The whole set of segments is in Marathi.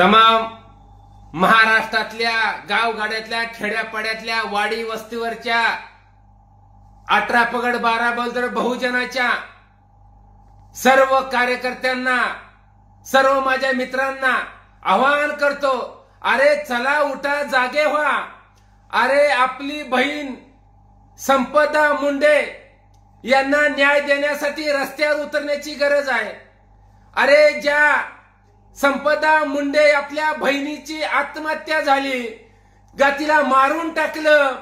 तमाम महाराष्ट्रातल्या गावगाड्यातल्या खेड्यापाड्यातल्या वाडी वस्तीवरच्या 18 पगड 12 बलदर बहुजनाच्या सर्व कार्यकर्त्यांना, सर्व माझ्या मित्रांना आवाहन करतो, अरे चला उठा, जागे व्हा। अरे आपली बहीण संपदा मुंडे यांना न्याय देण्यासाठी रस्त्यावर उतरण्याची गरज आहे। अरे ज्या संपदा मुंडे आपल्या बहिणीची आत्महत्या झाली, तिला मारून टाकलं,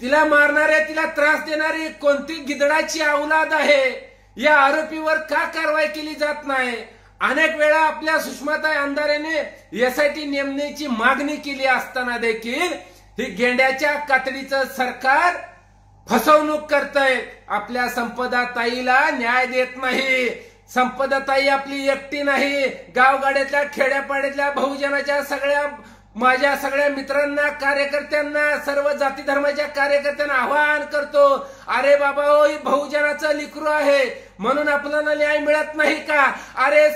तिला मारणारे, तिला त्रास देणारी कोणती गिधडाची औलाद आहे, या आरोपीवर का कारवाई केली जात नाही? अनेक वेळा आपल्या सुषमाताई अंधारेने एसआयटी नेमण्याची मागणी केली असताना देखील ही गेंड्याच्या कातडीचं सरकार फसवणूक करतंय। आपल्या संपदा ताईला न्याय देत नाही। संपदा ताई आपली एकटी नाही, गावगाड्यातल्या खेड्यापाड्यातल्या बहुजनाच्या माझ्या सगळ्या मित्रांना, कार्यकर्त्यांना, सर्व जाती धर्माच्या कार्यकर्त्यांना आवाहन करतो, अरे बाबा हो, ही बहुजनाचं लेकरू आहे म्हणून आपल्याला न्याय मिळत नाही का? अरे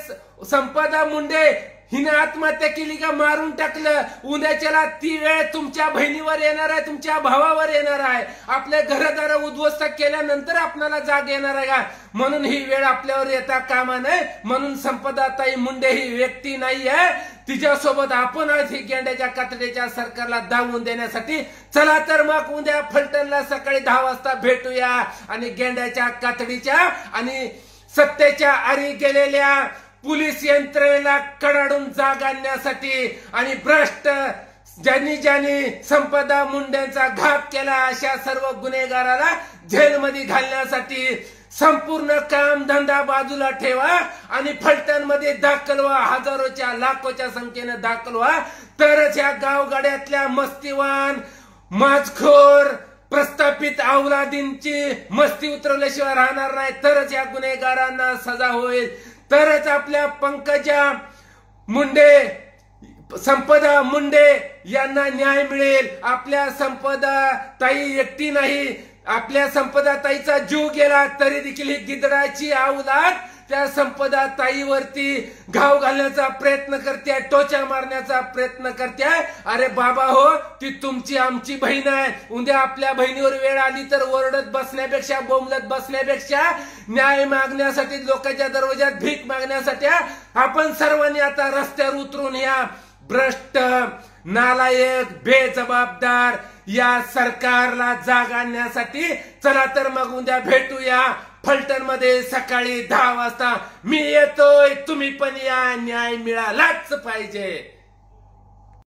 संपदा मुंडे हिने आत्महत्या केली का, मारून टाकलं, उद्याच्याला ती वेळ तुमच्या बहिणीवर येणार आहे, तुमच्या भावावर येणार आहे। आपल्या घरदार उद्ध्वस्त केल्यानंतर आपल्याला जाग येणार आहे का? म्हणून ही वेळ आपल्यावर येता कामा नये। म्हणून संपदाताई मुंडे ही व्यक्ती नाही आहे, तिच्यासोबत आपण ही गेंड्याच्या कातडीच्या सरकारला दावून देण्यासाठी चला तर मग उद्या फलटणला सकाळी 10 वाजता भेटूया आणि गेंड्याच्या कातडीच्या आणि सत्तेच्या आरी गेलेल्या पोलीस यंत्रणेला कडाडून जाग आणण्यासाठी आणि भ्रष्ट ज्यांनी संपदा मुंडेंचा घात केला अशा सर्व गुन्हेगाराला जेलमध्ये घालण्यासाठी संपूर्ण काम धंदा बाजूला ठेवा आणि फलटणमध्ये दाखल व्हा, हजारोच्या लाखोच्या संख्येने दाखल व्हा, तरच या गावगाड्यातल्या मस्तीवान माजखोर प्रस्थापित औलादींची मस्ती उतरवल्याशिवाय राहणार नाही, तरच या गुन्हेगारांना सजा होईल, तरच आपल्या पंकजा मुंडे, संपदा मुंडे यांना न्याय मिळेल। आपल्या संपदा ताई एकटी नाही, आपल्या संपदा ताईचा जीव गेला तरी देखील ही गिधडाची औलाद त्या संपदा ताईवरती घाव घालण्याचा प्रयत्न करते, टोचा मारण्याचा प्रयत्न करते। अरे बाबा हो, ती तुमची आमची बहीण आहे। उद्या आपल्या बहिणीवर वेळ आली तर ओरडत बसण्यापेक्षा, बोंबलत बसण्यापेक्षा न्याय मागण्यासाठी, लोकांच्या दरवाजात भीक मागण्यासाठी आपण सर्वांनी आता रस्त्यावर उतरून या भ्रष्ट, नालायक, बेजबाबदार या सरकारला जाग आणण्यासाठी चला तर मग उद्या भेटूया फलटणमध्ये सकाळी 10 वाजता। मी येतोय, तुम्ही पण या, न्याय मिळालाच पाहिजे।